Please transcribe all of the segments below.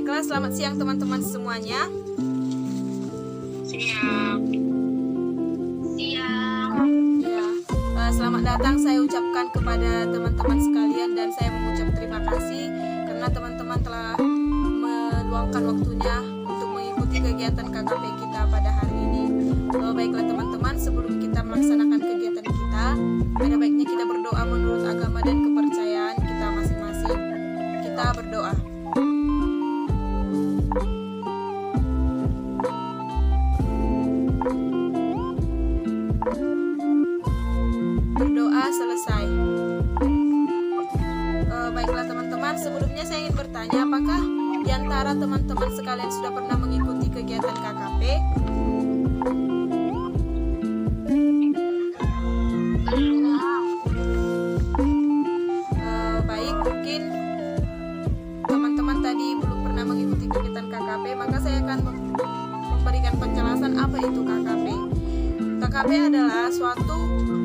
Baiklah, selamat siang teman-teman semuanya. Siang. Ya, selamat datang saya ucapkan kepada teman-teman sekalian, dan saya mengucap terima kasih karena teman-teman telah meluangkan waktunya untuk mengikuti kegiatan KKP kita pada hari ini. Baiklah teman-teman, sebelum kita melaksanakan kegiatan kita, ada baiknya kita berdoa menurut agama dan kepercayaan kita masing-masing. Kita berdoa. Berdoa selesai. Baiklah teman-teman, sebelumnya saya ingin bertanya, apakah di antara teman-teman sekalian sudah pernah mengikuti kegiatan KKP? Baik, mungkin teman-teman tadi belum pernah mengikuti kegiatan KKP, maka saya akan memberikan penjelasan apa itu KKP. KKP adalah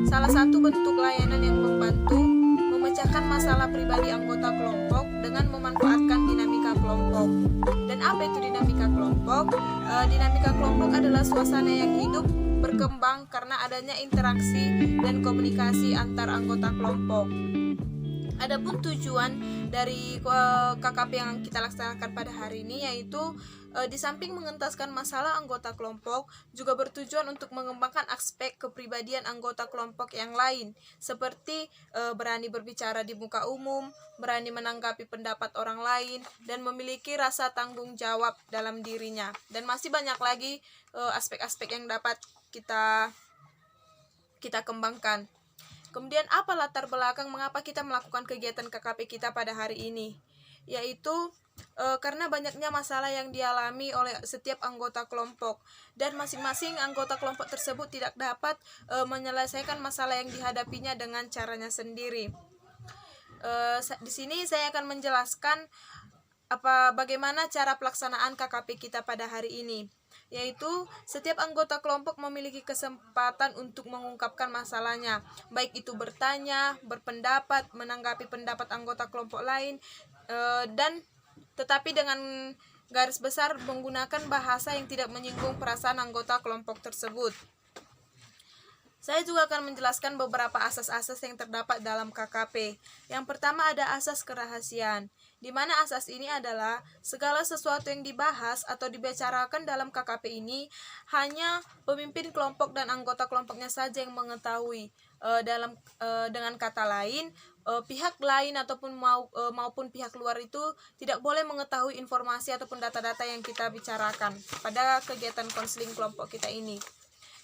salah satu bentuk layanan yang membantu memecahkan masalah pribadi anggota kelompok dengan memanfaatkan dinamika kelompok. Dan apa itu dinamika kelompok? Dinamika kelompok adalah suasana yang hidup, berkembang karena adanya interaksi dan komunikasi antar anggota kelompok. Adapun tujuan dari KKP yang kita laksanakan pada hari ini yaitu di samping mengentaskan masalah anggota kelompok, juga bertujuan untuk mengembangkan aspek kepribadian anggota kelompok yang lain, seperti berani berbicara di muka umum, berani menanggapi pendapat orang lain, dan memiliki rasa tanggung jawab dalam dirinya. Dan masih banyak lagi aspek-aspek yang dapat kita kembangkan. Kemudian apa latar belakang mengapa kita melakukan kegiatan KKP kita pada hari ini? Yaitu karena banyaknya masalah yang dialami oleh setiap anggota kelompok, dan masing-masing anggota kelompok tersebut tidak dapat menyelesaikan masalah yang dihadapinya dengan caranya sendiri. Di sini saya akan menjelaskan bagaimana cara pelaksanaan KKP kita pada hari ini. Yaitu setiap anggota kelompok memiliki kesempatan untuk mengungkapkan masalahnya, baik itu bertanya, berpendapat, menanggapi pendapat anggota kelompok lain, dan tetapi dengan garis besar menggunakan bahasa yang tidak menyinggung perasaan anggota kelompok tersebut. Saya juga akan menjelaskan beberapa asas-asas yang terdapat dalam KKP. Yang pertama ada asas kerahasiaan, di mana asas ini adalah segala sesuatu yang dibahas atau dibicarakan dalam KKP ini hanya pemimpin kelompok dan anggota kelompoknya saja yang mengetahui. Dengan kata lain, pihak lain ataupun maupun pihak luar itu tidak boleh mengetahui informasi ataupun data-data yang kita bicarakan pada kegiatan konseling kelompok kita ini.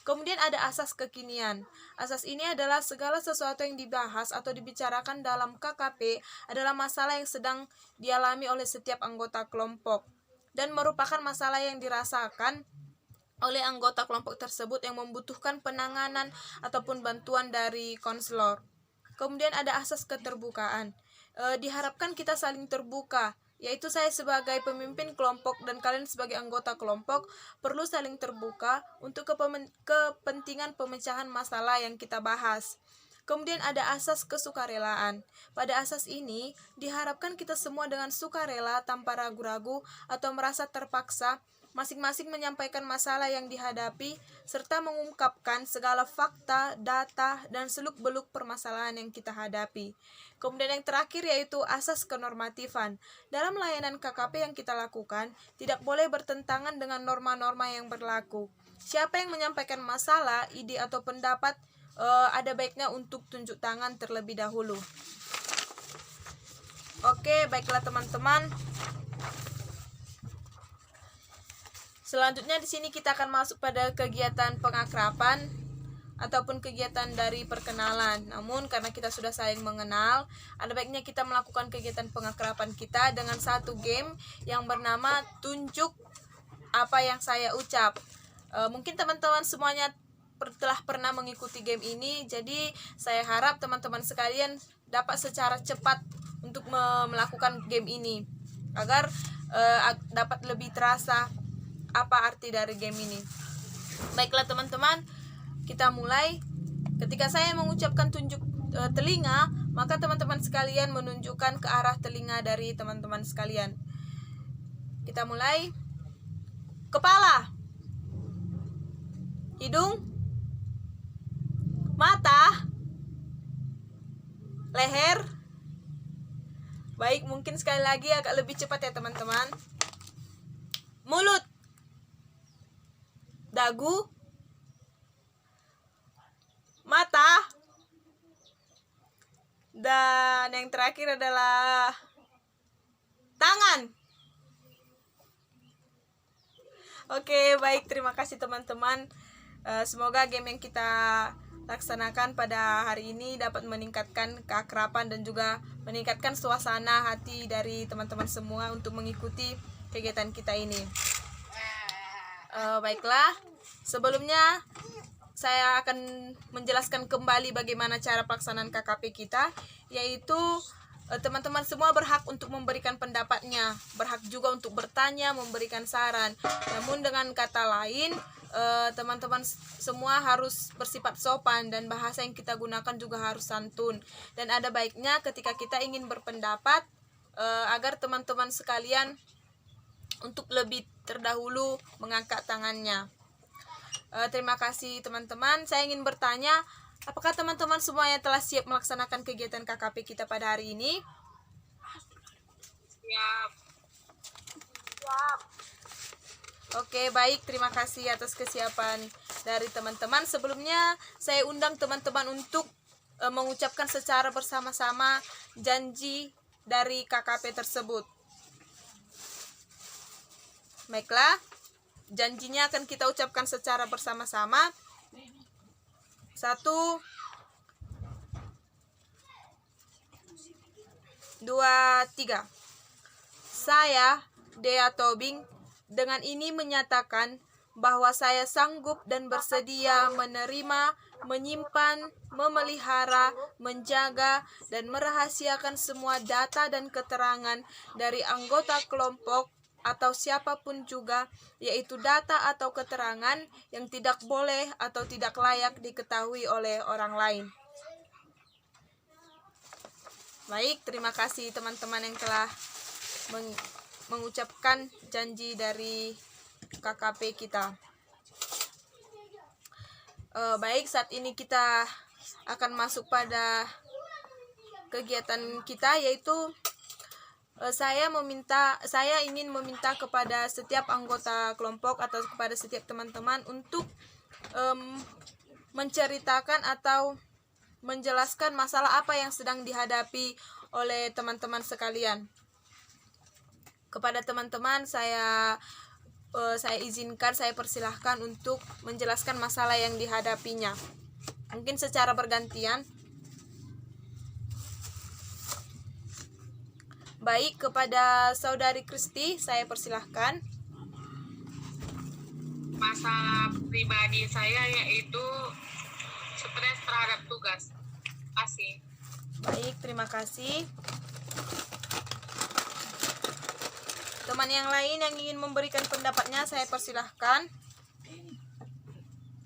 Kemudian ada asas kekinian. Asas ini adalah segala sesuatu yang dibahas atau dibicarakan dalam KKP adalah masalah yang sedang dialami oleh setiap anggota kelompok dan merupakan masalah yang dirasakan oleh anggota kelompok tersebut yang membutuhkan penanganan ataupun bantuan dari konselor. Kemudian ada asas keterbukaan. Diharapkan kita saling terbuka, yaitu saya sebagai pemimpin kelompok dan kalian sebagai anggota kelompok perlu saling terbuka untuk kepentingan pemecahan masalah yang kita bahas. Kemudian ada asas kesukarelaan. Pada asas ini diharapkan kita semua dengan sukarela tanpa ragu-ragu atau merasa terpaksa masing-masing menyampaikan masalah yang dihadapi serta mengungkapkan segala fakta, data, dan seluk-beluk permasalahan yang kita hadapi. Kemudian yang terakhir yaitu asas kenormatifan. Dalam layanan KKP yang kita lakukan, tidak boleh bertentangan dengan norma-norma yang berlaku. Siapa yang menyampaikan masalah, ide atau pendapat, ada baiknya untuk tunjuk tangan terlebih dahulu. Oke, baiklah teman-teman. Selanjutnya di sini kita akan masuk pada kegiatan pengakraban ataupun kegiatan dari perkenalan. Namun karena kita sudah saling mengenal, ada baiknya kita melakukan kegiatan pengakraban kita dengan satu game yang bernama tunjuk apa yang saya ucap. Mungkin teman-teman semuanya telah pernah mengikuti game ini, jadi saya harap teman-teman sekalian dapat secara cepat untuk melakukan game ini agar dapat lebih terasa apa arti dari game ini. Baiklah teman-teman, kita mulai. Ketika saya mengucapkan tunjuk telinga, maka teman-teman sekalian menunjukkan ke arah telinga dari teman-teman sekalian. Kita mulai. Kepala, hidung, mata, leher. Baik, mungkin sekali lagi agak lebih cepat ya teman-teman. Mulut, dagu, mata, dan yang terakhir adalah tangan. Oke, baik, terima kasih teman-teman. Semoga game yang kita laksanakan pada hari ini dapat meningkatkan keakraban dan juga meningkatkan suasana hati dari teman-teman semua untuk mengikuti kegiatan kita ini. Baiklah, sebelumnya saya akan menjelaskan kembali bagaimana cara pelaksanaan KKP kita, yaitu teman-teman semua berhak untuk memberikan pendapatnya, berhak juga untuk bertanya, memberikan saran. Namun dengan kata lain, teman-teman semua harus bersifat sopan dan bahasa yang kita gunakan juga harus santun. Dan ada baiknya ketika kita ingin berpendapat, agar teman-teman sekalian untuk lebih terdahulu mengangkat tangannya. Terima kasih teman-teman. Saya ingin bertanya, apakah teman-teman semuanya telah siap melaksanakan kegiatan KKP kita pada hari ini? Siap. Oke, baik. Terima kasih atas kesiapan dari teman-teman. Sebelumnya, saya undang teman-teman untuk mengucapkan secara bersama-sama janji dari KKP tersebut. Baiklah, janjinya akan kita ucapkan secara bersama-sama. 1, 2, 3. Saya, Dea Tobing, dengan ini menyatakan bahwa saya sanggup dan bersedia menerima, menyimpan, memelihara, menjaga, dan merahasiakan semua data dan keterangan dari anggota kelompok atau siapapun juga, yaitu data atau keterangan yang tidak boleh atau tidak layak diketahui oleh orang lain. Baik, terima kasih teman-teman yang telah mengucapkan janji dari KKP kita. Baik, saat ini kita akan masuk pada kegiatan kita, yaitu saya ingin meminta kepada setiap anggota kelompok atau kepada setiap teman-teman untuk menceritakan atau menjelaskan masalah apa yang sedang dihadapi oleh teman-teman sekalian. Kepada teman-teman saya persilahkan untuk menjelaskan masalah yang dihadapinya. Mungkin secara bergantian. Baik, kepada Saudari Kristi saya persilahkan. Masalah pribadi saya yaitu stres terhadap tugas. Terima kasih. Baik, terima kasih. Teman yang lain yang ingin memberikan pendapatnya saya persilahkan.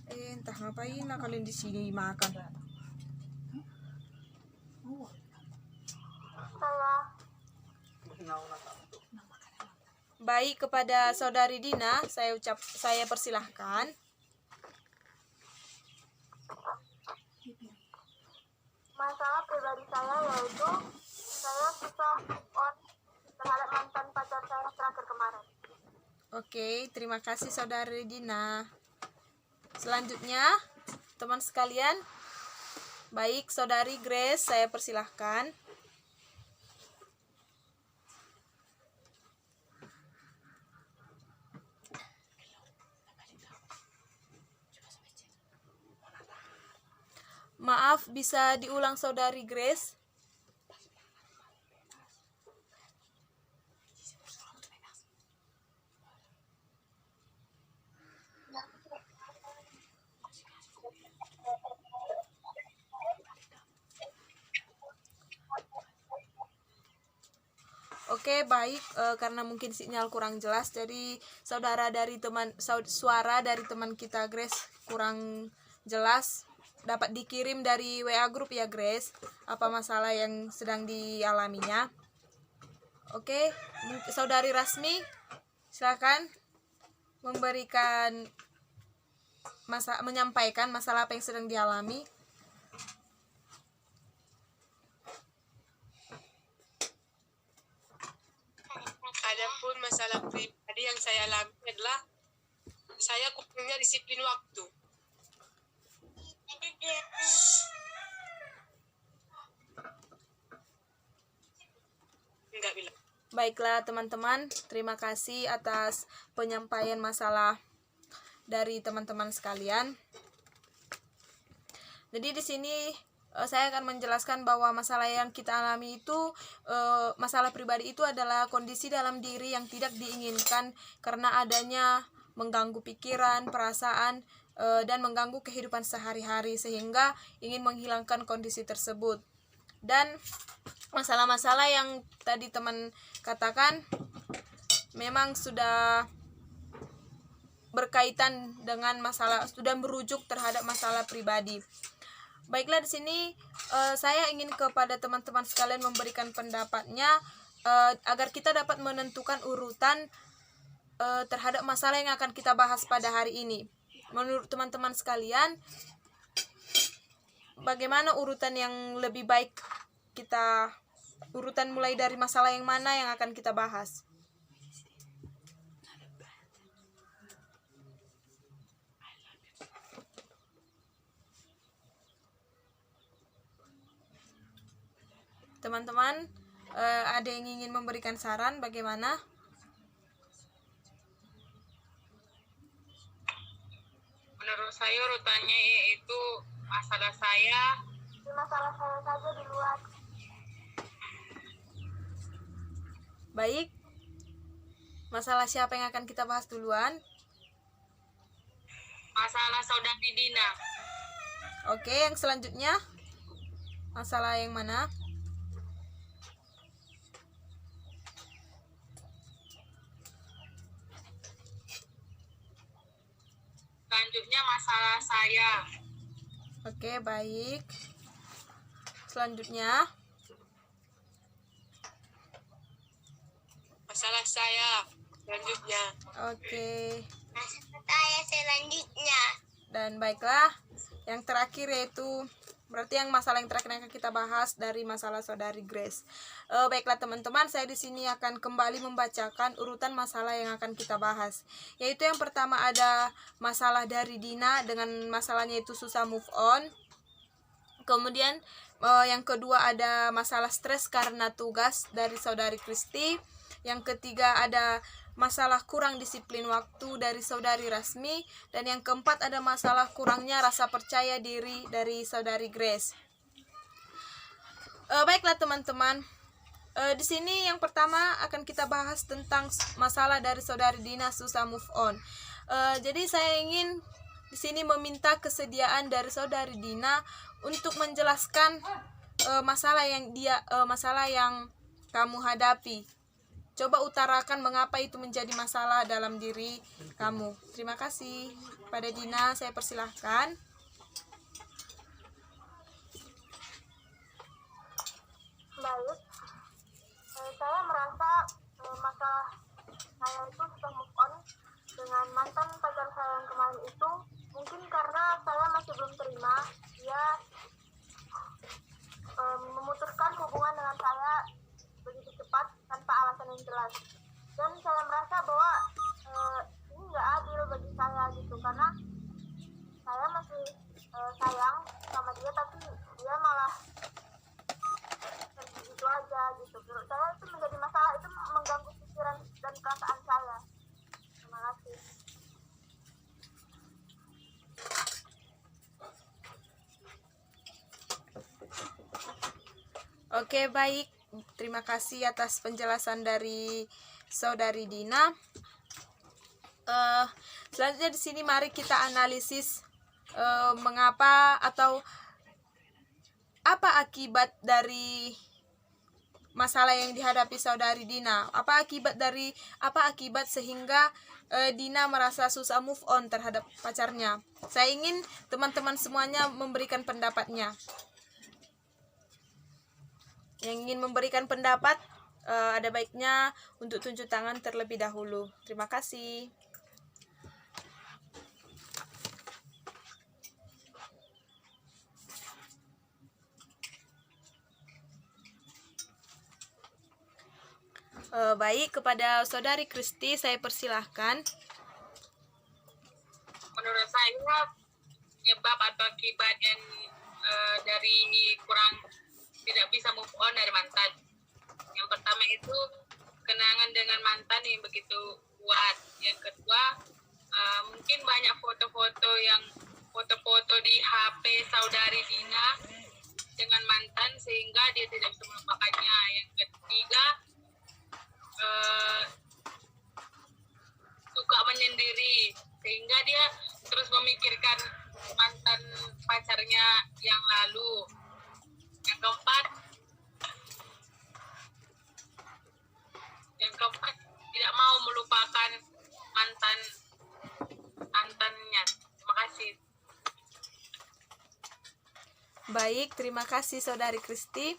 Entah ngapain lah kalian di sini makan. Baik, kepada Saudari Dina saya persilahkan. Masalah pribadi saya yaitu saya susah on terhadap mantan pacar saya terakhir kemarin. Oke, terima kasih Saudari Dina. Selanjutnya, teman sekalian. Baik, Saudari Grace saya persilahkan. Maaf, bisa diulang Saudari Grace? Oke, baik, karena mungkin sinyal kurang jelas, jadi suara dari teman kita Grace kurang jelas. Dapat dikirim dari WA grup ya Grace, apa masalah yang sedang dialaminya. Oke, Saudari Rasmi Silakan menyampaikan masalah apa yang sedang dialami. Adapun masalah pribadi yang saya alami adalah saya kurangnya disiplin waktu. Enggak bilang. Baiklah teman-teman, terima kasih atas penyampaian masalah dari teman-teman sekalian. Jadi di sini saya akan menjelaskan bahwa masalah yang kita alami itu, masalah pribadi itu adalah kondisi dalam diri yang tidak diinginkan karena adanya mengganggu pikiran, perasaan, dan mengganggu kehidupan sehari-hari sehingga ingin menghilangkan kondisi tersebut. Dan masalah-masalah yang tadi teman katakan memang sudah berkaitan dengan masalah, sudah merujuk terhadap masalah pribadi. Baiklah, di sini saya ingin kepada teman-teman sekalian memberikan pendapatnya agar kita dapat menentukan urutan terhadap masalah yang akan kita bahas pada hari ini. Menurut teman-teman sekalian, bagaimana urutan yang lebih baik kita, urutan mulai dari masalah yang mana yang akan kita bahas? Teman-teman, ada yang ingin memberikan saran bagaimana? Menurut saya urutannya yaitu masalah saya, Di masalah saya saja duluan. Baik, masalah siapa yang akan kita bahas duluan? masalah saudari Dina. Oke, yang selanjutnya masalah yang mana? Selanjutnya masalah saya. Oke, baik. Selanjutnya, Masalah saya selanjutnya. oke. Masalah saya selanjutnya. Dan baiklah, yang terakhir yaitu berarti yang masalah yang terakhir yang akan kita bahas dari masalah saudari Grace. Baiklah teman-teman, saya di sini akan kembali membacakan urutan masalah yang akan kita bahas. Yaitu yang pertama ada masalah dari Dina dengan masalahnya itu susah move on. Kemudian yang kedua ada masalah stres karena tugas dari saudari Kristi. Yang ketiga ada masalah kurang disiplin waktu dari saudari Rasmi. Dan yang keempat ada masalah kurangnya rasa percaya diri dari saudari Grace. Baiklah teman-teman, di sini yang pertama akan kita bahas tentang masalah dari saudari Dina susah move on. Jadi saya ingin di sini meminta kesediaan dari saudari Dina untuk menjelaskan masalah yang kamu hadapi. Coba utarakan mengapa itu menjadi masalah dalam diri kamu. Terima kasih. Pada Dina, saya persilahkan. Baik, saya merasa masalah saya itu sudah move on dengan mantan pacar saya yang kemarin itu mungkin karena saya masih belum terima dia memutuskan hubungan dengan saya begitu cepat tanpa alasan yang jelas. Dan saya merasa bahwa ini nggak adil bagi saya gitu, karena saya masih sayang sama dia tapi dia malah gitu aja gitu. Menurut saya itu menjadi masalah, itu mengganggu pikiran dan perasaan saya. Terima kasih. Oke, baik. Terima kasih atas penjelasan dari saudari Dina. Selanjutnya di sini mari kita analisis mengapa atau apa akibat dari masalah yang dihadapi saudari Dina. Apa akibat sehingga Dina merasa susah move on terhadap pacarnya. Saya ingin teman-teman semuanya memberikan pendapatnya. Yang ingin memberikan pendapat ada baiknya untuk tunjuk tangan terlebih dahulu. Terima kasih. Baik, kepada Saudari Kristi saya persilahkan. Menurut saya penyebab atau akibat yang dari kurang tidak bisa move on dari mantan. Yang pertama itu kenangan dengan mantan yang begitu kuat. Yang kedua mungkin banyak foto-foto di HP saudari Dina dengan mantan sehingga dia tidak bisa melupakannya. Yang ketiga suka menyendiri sehingga dia terus memikirkan mantan pacarnya yang lalu. Yang keempat tidak mau melupakan mantannya. Terima kasih. Baik, terima kasih Saudari Kristi.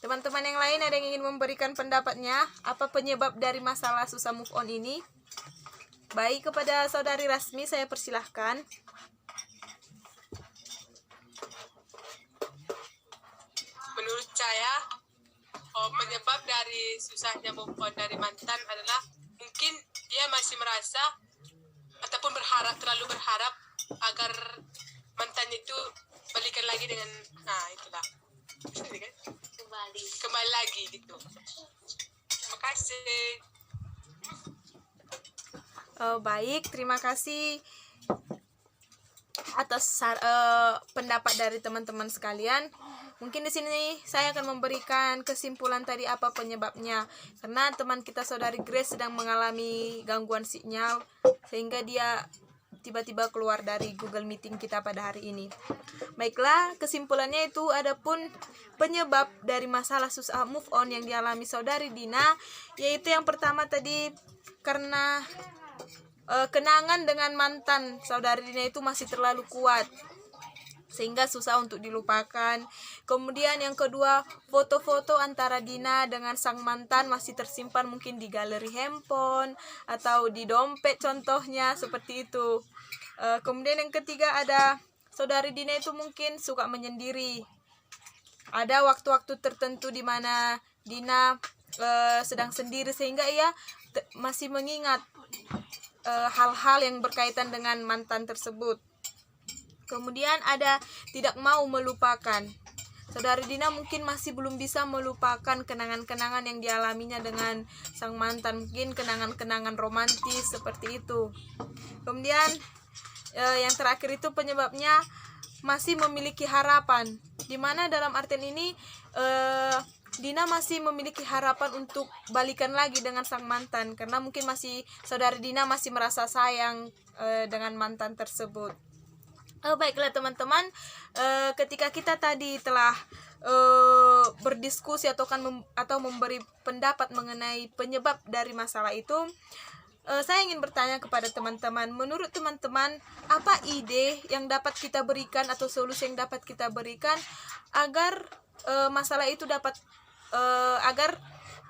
Teman-teman yang lain ada yang ingin memberikan pendapatnya, apa penyebab dari masalah susah move on ini? Baik, kepada Saudari Rasmi saya persilahkan. Menurut saya, penyebab dari susahnya move on dari mantan adalah mungkin dia masih merasa ataupun terlalu berharap agar mantannya itu balikan lagi dengan, itulah, kembali lagi gitu. Terima kasih. Baik, terima kasih atas pendapat dari teman-teman sekalian. Mungkin di sini saya akan memberikan kesimpulan tadi apa penyebabnya. Karena teman kita Saudari Grace sedang mengalami gangguan sinyal sehingga dia tiba-tiba keluar dari Google Meeting kita pada hari ini. Baiklah, kesimpulannya itu adapun penyebab dari masalah susah move on yang dialami Saudari Dina, yaitu yang pertama tadi karena kenangan dengan mantan Saudari Dina itu masih terlalu kuat sehingga susah untuk dilupakan. Kemudian yang kedua, foto-foto antara Dina dengan sang mantan masih tersimpan mungkin di galeri handphone atau di dompet contohnya seperti itu. Kemudian yang ketiga ada Saudari Dina itu mungkin suka menyendiri. Ada waktu-waktu tertentu di mana Dina sedang sendiri sehingga ia masih mengingat hal-hal yang berkaitan dengan mantan tersebut. Kemudian ada tidak mau melupakan. Saudari Dina mungkin masih belum bisa melupakan kenangan-kenangan yang dialaminya dengan sang mantan, mungkin kenangan-kenangan romantis seperti itu. Kemudian yang terakhir itu penyebabnya masih memiliki harapan, di mana dalam artian ini Dina masih memiliki harapan untuk balikan lagi dengan sang mantan karena mungkin masih Saudari Dina masih merasa sayang dengan mantan tersebut. Baiklah teman-teman, ketika kita tadi telah berdiskusi atau memberi pendapat mengenai penyebab dari masalah itu, saya ingin bertanya kepada teman-teman, menurut teman-teman apa ide yang dapat kita berikan atau solusi yang dapat kita berikan agar masalah itu dapat agar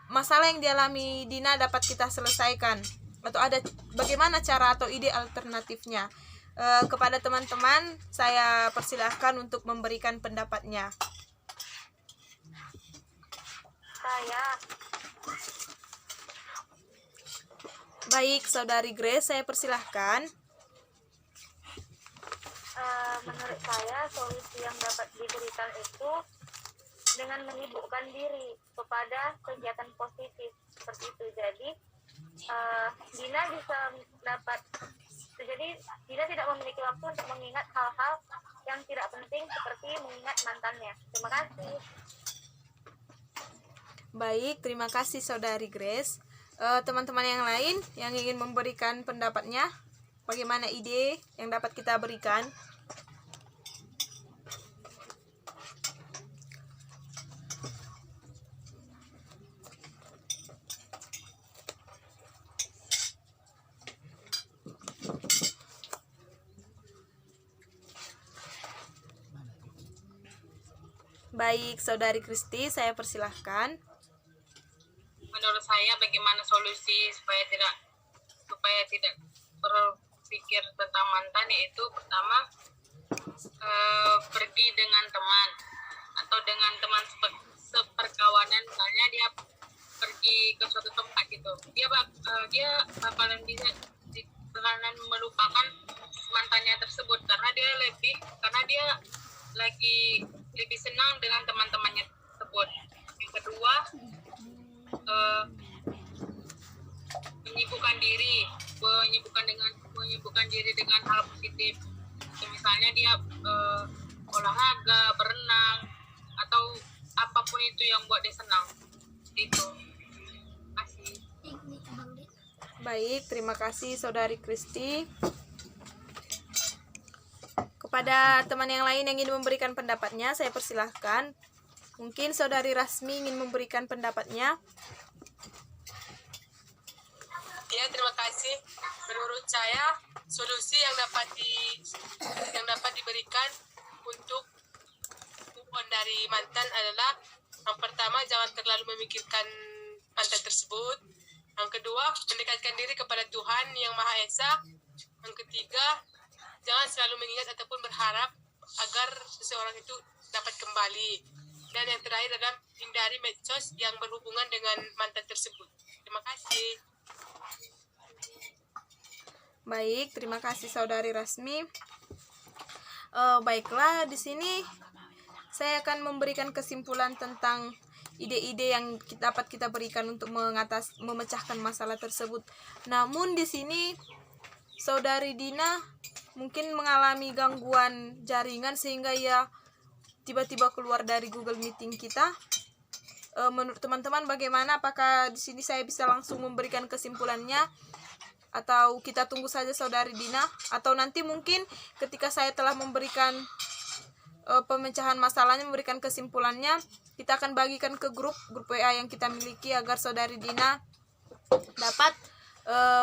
masalah yang dialami Dina dapat kita selesaikan, atau ada bagaimana cara atau ide alternatifnya? Kepada teman-teman saya persilahkan untuk memberikan pendapatnya. Baik, Saudari Grace saya persilahkan. Menurut saya solusi yang dapat diberikan itu dengan menyibukkan diri kepada kegiatan positif seperti itu. Jadi Dina tidak memiliki waktu untuk mengingat hal-hal yang tidak penting seperti mengingat mantannya. Terima kasih. Baik, terima kasih Saudari Grace. Teman-teman yang lain yang ingin memberikan pendapatnya, bagaimana ide yang dapat kita berikan? Baik, Saudari Kristi, saya persilahkan. menurut saya bagaimana solusi supaya tidak berpikir tentang mantan, yaitu pertama pergi dengan teman atau dengan teman seperkawanan. Misalnya dia pergi ke suatu tempat gitu, dia bakalan melupakan mantannya tersebut karena dia lagi lebih senang dengan teman-temannya tersebut. Yang kedua, menyibukkan diri dengan hal positif. Misalnya dia olahraga, berenang, atau apapun itu yang buat dia senang. Itu. Kasih. Baik, terima kasih Saudari Kristi. Kepada teman yang lain yang ingin memberikan pendapatnya, saya persilahkan. Mungkin Saudari Rasmi ingin memberikan pendapatnya. Ya, terima kasih. Menurut saya, solusi yang dapat diberikan untuk move on dari mantan adalah yang pertama, jangan terlalu memikirkan mantan tersebut. Yang kedua, mendekatkan diri kepada Tuhan Yang Maha Esa. Yang ketiga, jangan selalu mengingat ataupun berharap agar seseorang itu dapat kembali. Dan yang terakhir adalah hindari medsos yang berhubungan dengan mantan tersebut. Terima kasih. Baik, terima kasih Saudari Rasmi. Baiklah, di sini saya akan memberikan kesimpulan tentang ide-ide yang dapat kita berikan untuk memecahkan masalah tersebut. Namun di sini Saudari Dina mungkin mengalami gangguan jaringan sehingga ia tiba-tiba keluar dari Google Meeting kita. Menurut teman-teman bagaimana? Apakah di sini saya bisa langsung memberikan kesimpulannya? Atau kita tunggu saja Saudari Dina? Atau nanti mungkin ketika saya telah memberikan pemecahan masalahnya, memberikan kesimpulannya, kita akan bagikan ke grup WA yang kita miliki agar Saudari Dina dapat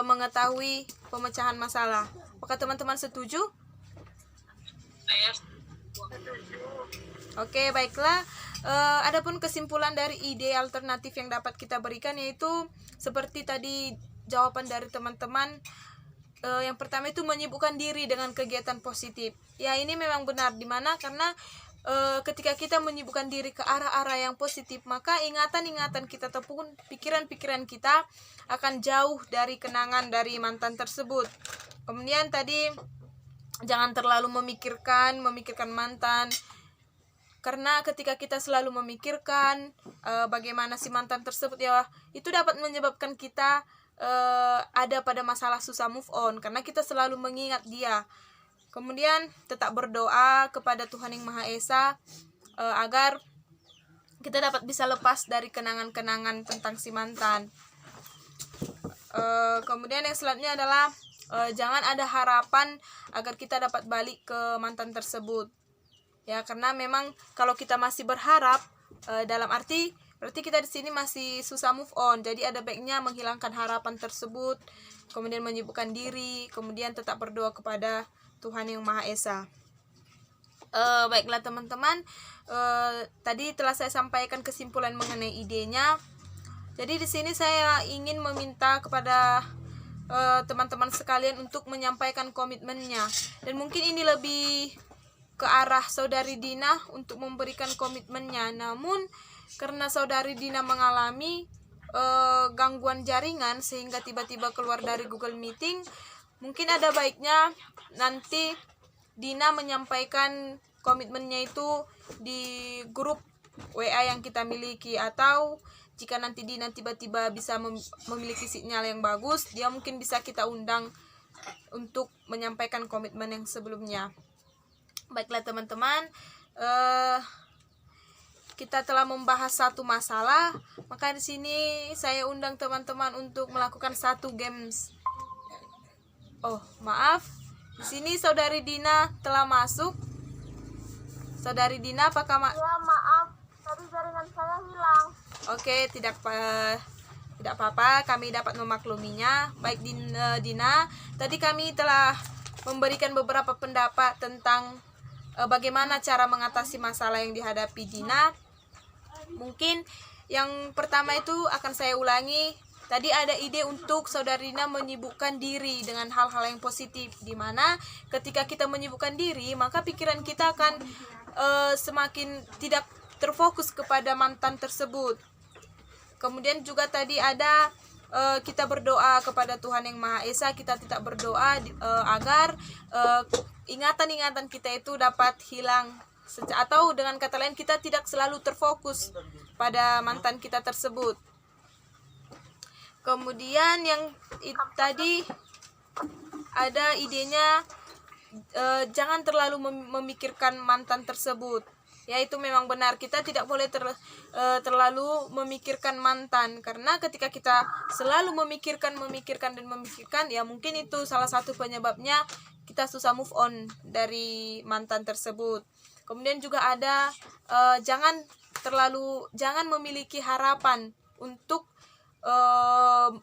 mengetahui pemecahan masalah. Apakah teman-teman setuju? Saya Oke, baiklah. Adapun kesimpulan dari ide alternatif yang dapat kita berikan yaitu seperti tadi jawaban dari teman-teman. Yang pertama itu menyibukkan diri dengan kegiatan positif. Ya, ini memang benar. Dimana? Karena ketika kita menyibukkan diri ke arah-arah yang positif, maka ingatan-ingatan kita ataupun pikiran-pikiran kita akan jauh dari kenangan dari mantan tersebut. Kemudian tadi jangan terlalu memikirkan mantan, karena ketika kita selalu memikirkan bagaimana si mantan tersebut, ya itu dapat menyebabkan kita ada pada masalah susah move on karena kita selalu mengingat dia. Kemudian tetap berdoa kepada Tuhan Yang Maha Esa agar kita dapat bisa lepas dari kenangan-kenangan tentang si mantan. Kemudian yang selanjutnya adalah jangan ada harapan agar kita dapat balik ke mantan tersebut. Ya, karena memang kalau kita masih berharap dalam arti berarti kita di sini masih susah move on. Jadi ada baiknya menghilangkan harapan tersebut, kemudian menyibukkan diri, kemudian tetap berdoa kepada Tuhan Yang Maha Esa. Baiklah teman-teman, tadi telah saya sampaikan kesimpulan mengenai idenya. Jadi di sini saya ingin meminta kepada teman-teman sekalian untuk menyampaikan komitmennya. Dan mungkin ini lebih ke arah Saudari Dina untuk memberikan komitmennya. Namun karena Saudari Dina mengalami gangguan jaringan sehingga tiba-tiba keluar dari Google Meeting, mungkin ada baiknya nanti Dina menyampaikan komitmennya itu di grup WA yang kita miliki, atau jika nanti Dina tiba-tiba bisa memiliki sinyal yang bagus, dia mungkin bisa kita undang untuk menyampaikan komitmen yang sebelumnya. Baiklah teman-teman, kita telah membahas satu masalah, maka di sini saya undang teman-teman untuk melakukan satu games. Oh, maaf. Di sini Saudari Dina telah masuk. Saudari Dina, apakah Ya, maaf. Tadi jaringan saya hilang. Oke, tidak apa-apa, kami dapat memakluminya. Baik Dina, tadi kami telah memberikan beberapa pendapat tentang bagaimana cara mengatasi masalah yang dihadapi Dina. Mungkin Yang pertama itu akan saya ulangi. Tadi ada ide untuk Saudari Dina menyibukkan diri dengan hal-hal yang positif, di mana ketika kita menyibukkan diri, maka pikiran kita akan semakin tidak terfokus kepada mantan tersebut. Kemudian juga tadi ada kita berdoa kepada Tuhan Yang Maha Esa. Kita tidak berdoa agar ingatan-ingatan kita itu dapat hilang, atau dengan kata lain kita tidak selalu terfokus pada mantan kita tersebut. Kemudian yang tadi ada idenya jangan terlalu memikirkan mantan tersebut. Ya, itu memang benar, kita tidak boleh terlalu memikirkan mantan, karena ketika kita selalu memikirkan ya mungkin itu salah satu penyebabnya kita susah move on dari mantan tersebut. Kemudian juga ada jangan memiliki harapan untuk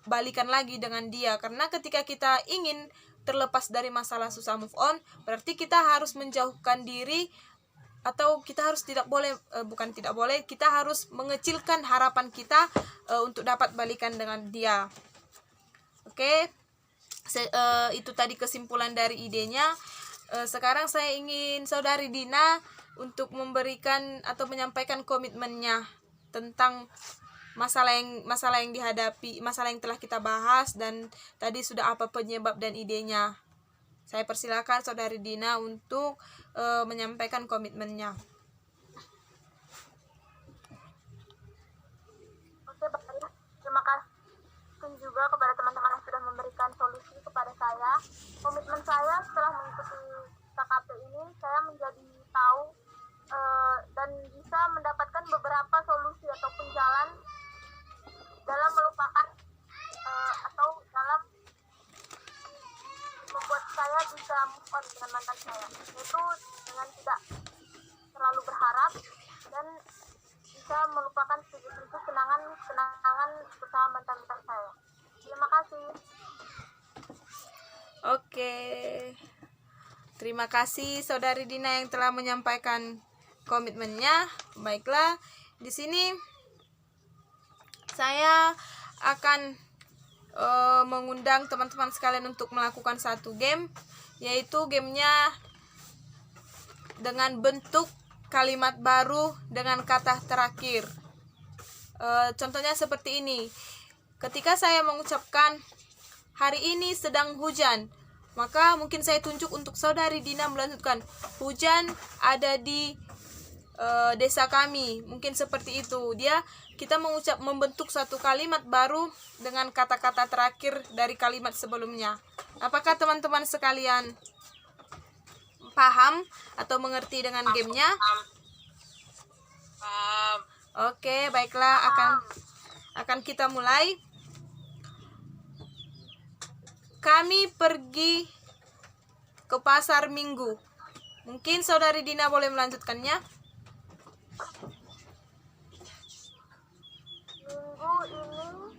balikan lagi dengan dia, karena ketika kita ingin terlepas dari masalah susah move on, berarti kita harus menjauhkan diri, atau kita harus kita harus mengecilkan harapan kita untuk dapat balikan dengan dia. Oke, itu tadi kesimpulan dari idenya. Sekarang saya ingin Saudari Dina untuk memberikan atau menyampaikan komitmennya tentang masalah yang dihadapi, masalah yang telah kita bahas, dan tadi sudah apa penyebab dan idenya. Saya persilakan Saudari Dina untuk menyampaikan komitmennya. Oke, baik. Terima kasih juga kepada teman-teman yang sudah memberikan solusi kepada saya. Komitmen saya setelah mengikuti KKP ini, saya menjadi tahu dan bisa mendapatkan beberapa solusi ataupun jalan dalam melupakan atau dalam membuat saya bisa move on dengan mantan saya, yaitu dengan tidak terlalu berharap dan bisa melupakan sedikit kenangan bersama mantan saya. Terima kasih. Oke, terima kasih Saudari Dina yang telah menyampaikan komitmennya. Baiklah, di sini saya akan mengundang teman-teman sekalian untuk melakukan satu game, yaitu gamenya dengan bentuk kalimat baru dengan kata terakhir. Contohnya seperti ini. Ketika saya mengucapkan hari ini sedang hujan, maka mungkin saya tunjuk untuk Saudari Dina melanjutkan, hujan ada di desa kami. Mungkin seperti itu. Kita membentuk satu kalimat baru dengan kata-kata terakhir dari kalimat sebelumnya. Apakah teman-teman sekalian paham atau mengerti dengan gamenya? Oke, baiklah, akan kita mulai. Kami pergi ke pasar Minggu. Mungkin Saudari Dina boleh melanjutkannya. Minggu ini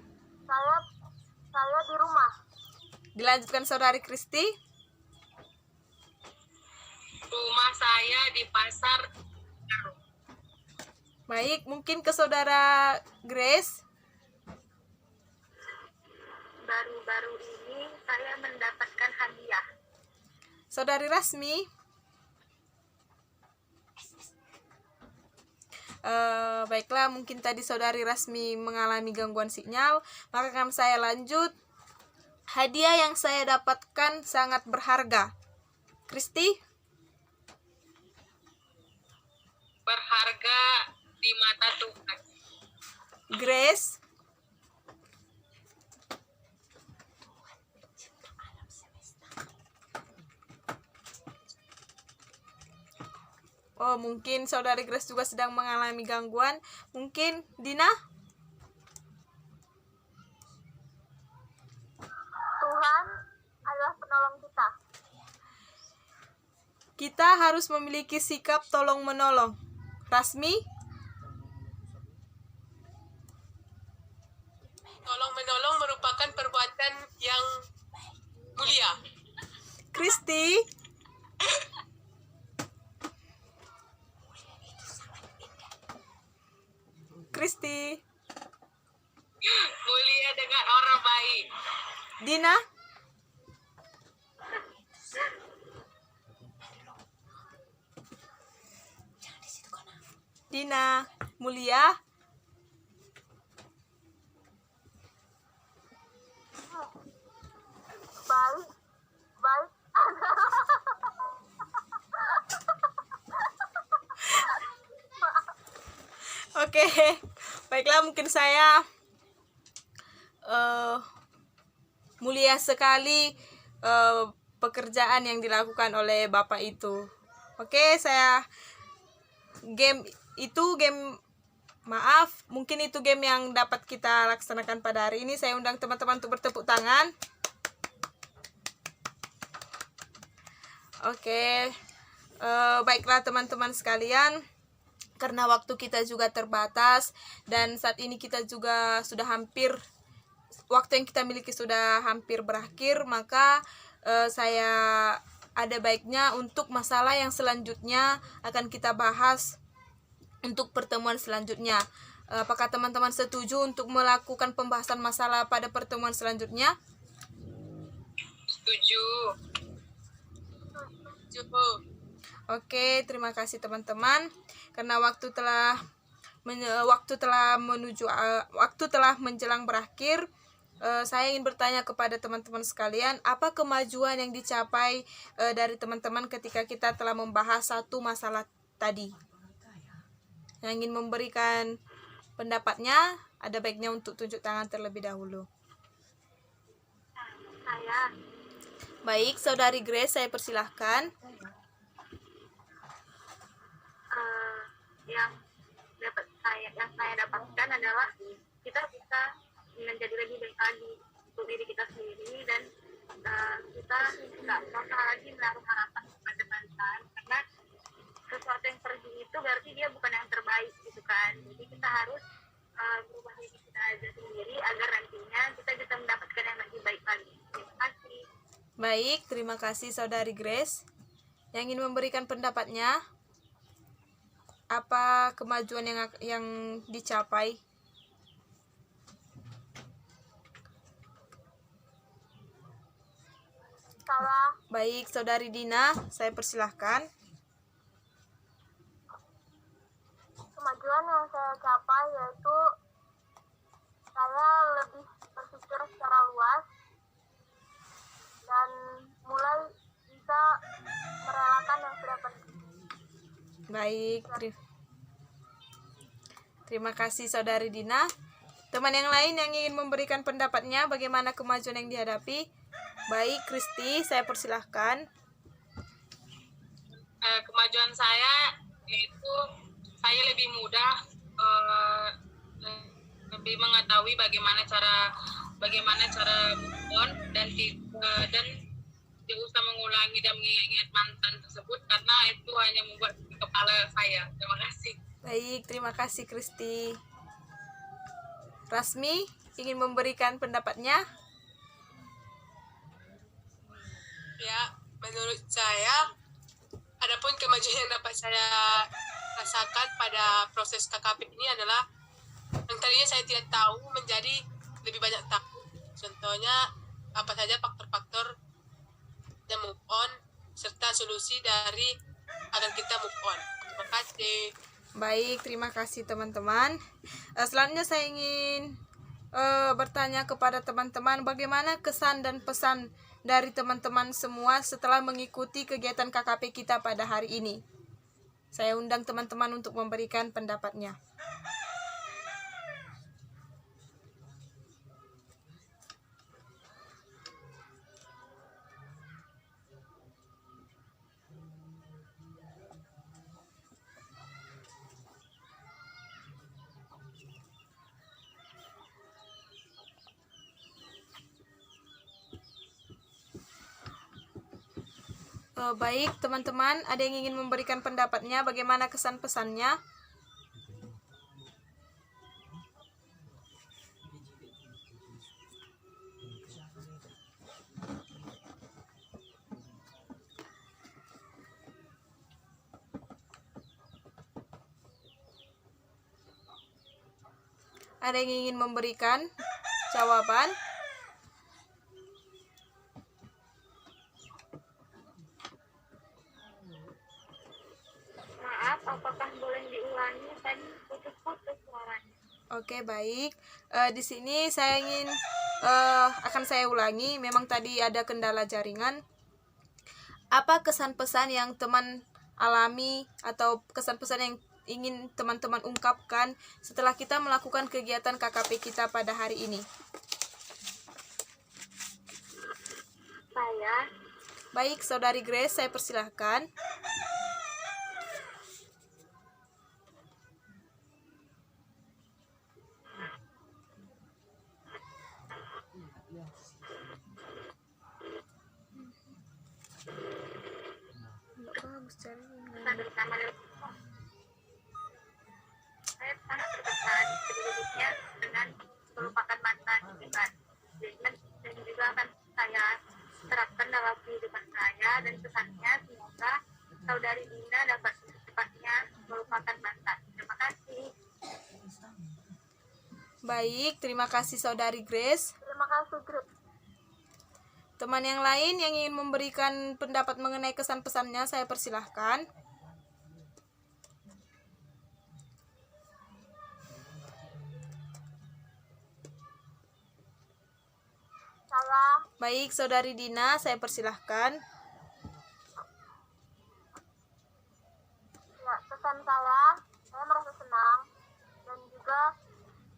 saya di rumah. Dilanjutkan Saudari Kristi. Rumah saya di pasar. Baik, mungkin ke Saudara Grace. Baru-baru ini saya mendapatkan hadiah. Saudari Rasmi. Baiklah, mungkin tadi Saudari Rasmi mengalami gangguan sinyal, maka akan saya lanjut. Hadiah yang saya dapatkan sangat berharga. Kristi. Berharga di mata Tuhan. Grace. Oh, mungkin Saudari Grace juga sedang mengalami gangguan. Mungkin Dina? Tuhan adalah penolong kita. Kita harus memiliki sikap tolong-menolong. Rasmi? Tolong-menolong merupakan perbuatan yang mulia. Kristi? Kristi? mulia dengan orang baik. Dina? Dina, mulia? Baik, baik. Oke, baiklah mungkin saya mulia sekali pekerjaan yang dilakukan oleh Bapak itu. Oke, saya maaf, mungkin itu game yang dapat kita laksanakan pada hari ini. Saya undang teman-teman untuk bertepuk tangan. Oke, baiklah teman-teman sekalian, karena waktu kita juga terbatas dan saat ini kita juga sudah waktu yang kita miliki sudah hampir berakhir, maka saya ada baiknya untuk masalah yang selanjutnya akan kita bahas untuk pertemuan selanjutnya. Apakah teman-teman setuju untuk melakukan pembahasan masalah pada pertemuan selanjutnya? Setuju. Oke, terima kasih teman-teman. Karena waktu telah menjelang berakhir, saya ingin bertanya kepada teman-teman sekalian, apa kemajuan yang dicapai dari teman-teman ketika kita telah membahas satu masalah tadi? Yang ingin memberikan pendapatnya, ada baiknya untuk tunjuk tangan terlebih dahulu. Saya Baik, Saudari Grace, saya persilahkan. yang saya dapatkan adalah kita bisa menjadi lebih baik lagi untuk diri kita sendiri, dan kita nggak usah lagi menaruh harapan kepada mantan, karena sesuatu yang pergi itu berarti dia bukan yang terbaik gitu kan. Jadi kita harus berubah diri kita aja sendiri agar nantinya kita bisa mendapatkan yang lebih baik lagi. Terima kasih. Baik, terima kasih Saudari Grace. Yang ingin memberikan pendapatnya, apa kemajuan yang dicapai? Baik, Saudari Dina, saya persilahkan. Kemajuan yang saya capai yaitu saya lebih berpikir secara luas dan mulai bisa merelakan yang sudah pergi. Baik, terima kasih Saudari Dina. Teman yang lain yang ingin memberikan pendapatnya bagaimana kemajuan yang dihadapi? Baik, Kristi, saya persilahkan. Kemajuan saya yaitu saya lebih mudah lebih mengetahui bagaimana cara move on dan tidak usah mengulangi dan mengingat mantan tersebut, karena itu hanya membuat kepala saya. Terima kasih. Baik, terima kasih Kristi. Rasmi ingin memberikan pendapatnya? Ya, menurut saya, adapun kemajuan yang dapat saya rasakan pada proses KKP ini adalah yang tadinya saya tidak tahu menjadi lebih banyak tahu. Contohnya, apa saja faktor-faktor yang move on serta solusi dari agar kita move on. Terima kasih. Baik, terima kasih teman-teman. Selanjutnya saya ingin bertanya kepada teman-teman bagaimana kesan dan pesan dari teman-teman semua setelah mengikuti kegiatan KKP kita pada hari ini. Saya undang teman-teman untuk memberikan pendapatnya. Baik, teman-teman, ada yang ingin memberikan pendapatnya bagaimana kesan pesannya? Ada yang ingin memberikan jawaban? Maaf, apakah boleh diulangi? Tadi putus-putus suaranya. Oke, baik. Di sini saya ingin akan saya ulangi. Memang tadi ada kendala jaringan. Apa kesan pesan yang teman alami atau kesan pesan yang ingin teman-teman ungkapkan setelah kita melakukan kegiatan KKP kita pada hari ini? Saya Baik, Saudari Grace, saya persilahkan. bersama saya sangat terkesan sedikitnya dengan melupakan mantan dan juga akan saya terapkan dalam kehidupan saya, dan pesannya semoga saudari Dina dapat secepatnya melupakan mantan. Terima kasih. Baik, terima kasih Saudari Grace. Terima kasih, Grace. Teman yang lain yang ingin memberikan pendapat mengenai kesan pesannya, saya persilahkan. Saya Baik, Saudari Dina, saya persilahkan. ya, pesan saya merasa senang, dan juga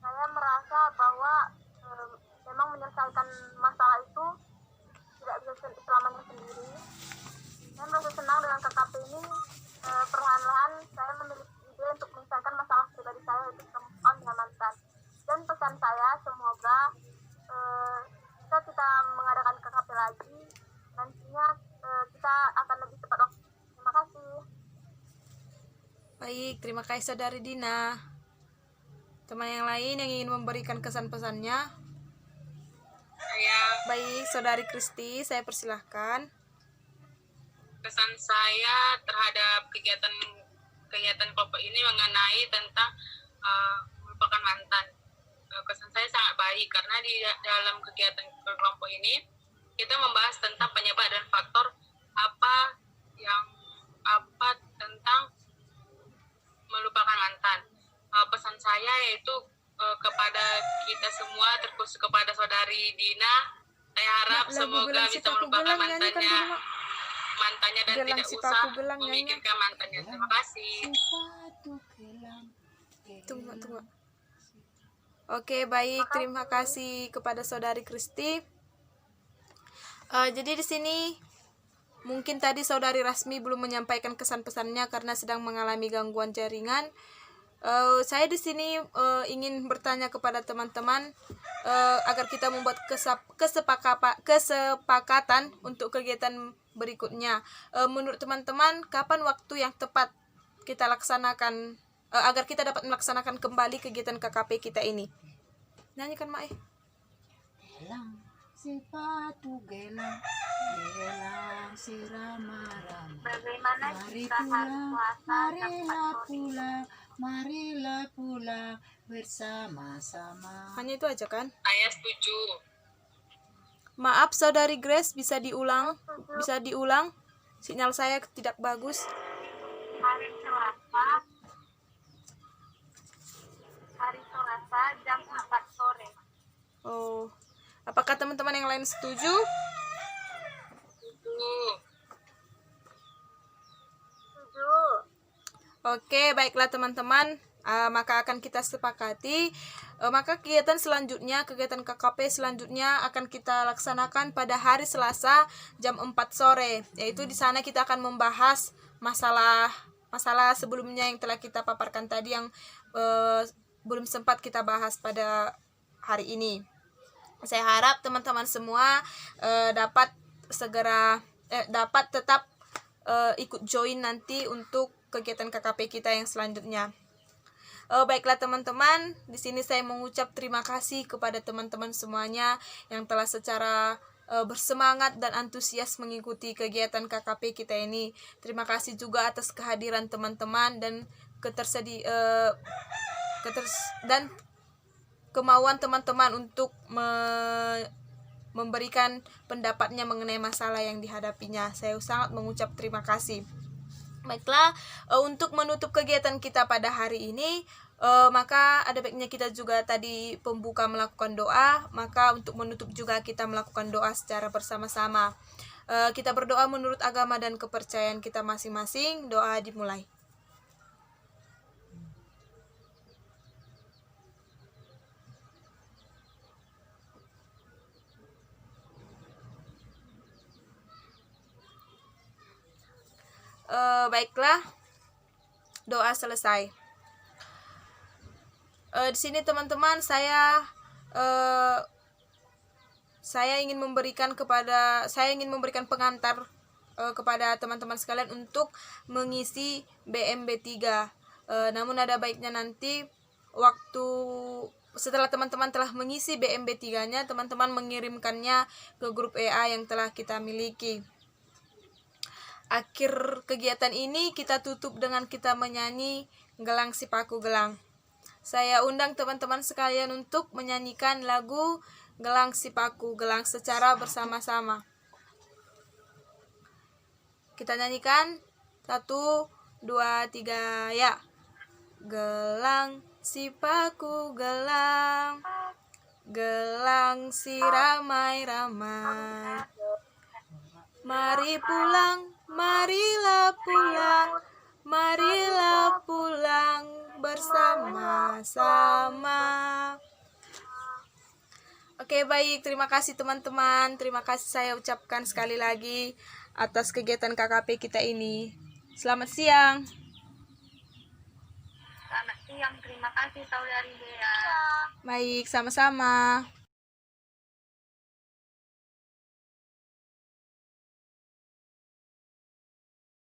saya merasa bahwa memang menyelesaikan masalah itu tidak bisa selamanya sendiri. Saya merasa senang dengan KKP ini. Perlahan-lahan saya memiliki ide untuk menyelesaikan masalah pribadi saya, yaitu perempuan dengan mantan. Dan pesan saya, semoga kita mengadakan KKP lagi, nantinya kita akan lebih cepat waktu. Terima kasih. Baik, terima kasih Saudari Dina. Teman yang lain yang ingin memberikan kesan pesannya? Saya Baik, Saudari Kristi, saya persilahkan. Kesan saya terhadap kegiatan kelompok ini mengenai tentang melupakan mantan. Kesan saya sangat baik karena di dalam kegiatan kelompok ini kita membahas tentang penyebab dan faktor apa tentang melupakan mantan. Pesan saya yaitu kepada kita semua, terkhusus kepada saudari Dina, saya harap semoga bisa melupakan mantannya dan tidak usah memikirkan mantannya. Terima kasih. Tunggu. Oke, baik, terima kasih kepada Saudari Kristi. Jadi di sini mungkin tadi Saudari Rasmi belum menyampaikan kesan pesannya karena sedang mengalami gangguan jaringan. Saya di sini ingin bertanya kepada teman-teman agar kita membuat kesepakatan untuk kegiatan berikutnya. Menurut teman-teman, kapan waktu yang tepat kita laksanakan agar kita dapat melaksanakan kembali kegiatan KKP kita ini? Nyanyikan, Mae. Gelang sepatu gelang sirama-rama. Bagaimana Mari jika hari pulang, puasa marilah pulang bersama-sama. Hanya itu aja kan? Saya setuju. Maaf Saudari Grace, bisa diulang? Sinyal saya tidak bagus. hari Selasa jam 4 sore. Oh, apakah teman-teman yang lain setuju? Setuju. Oke, baiklah teman-teman. Maka akan kita sepakati. Maka kegiatan KKP selanjutnya akan kita laksanakan pada hari Selasa jam 4 sore. Yaitu di sana kita akan membahas masalah sebelumnya yang telah kita paparkan tadi yang belum sempat kita bahas pada hari ini. Saya harap teman-teman semua dapat tetap ikut join nanti untuk kegiatan KKP kita yang selanjutnya. Baiklah teman-teman, di sini saya mengucap terima kasih kepada teman-teman semuanya yang telah secara bersemangat dan antusias mengikuti kegiatan KKP kita ini. Terima kasih juga atas kehadiran kemauan teman-teman untuk memberikan pendapatnya mengenai masalah yang dihadapinya. Saya sangat mengucap terima kasih. Baiklah, untuk menutup kegiatan kita pada hari ini, maka ada baiknya kita juga tadi pembuka melakukan doa, maka untuk menutup juga kita melakukan doa secara bersama-sama. Kita berdoa menurut agama dan kepercayaan kita masing-masing. Doa dimulai. Baiklah, doa selesai. Di sini teman-teman, saya ingin memberikan pengantar kepada teman-teman sekalian untuk mengisi BMB 3. Namun ada baiknya nanti setelah teman-teman telah mengisi BMB 3-nya, teman-teman mengirimkannya ke grup EA yang telah kita miliki. Akhir kegiatan ini kita tutup dengan kita menyanyi Gelang Sipaku Gelang. Saya undang teman-teman sekalian untuk menyanyikan lagu Gelang Sipaku Gelang secara bersama-sama. Kita nyanyikan 1, 2, 3, ya. Gelang sipaku gelang, gelang si ramai-ramai. Mari pulang, marilah pulang, marilah pulang bersama-sama. Oke, baik, terima kasih teman-teman. Terima kasih saya ucapkan sekali lagi atas kegiatan KKP kita ini. Selamat siang. Selamat siang, terima kasih saudari Dea. Baik, sama-sama.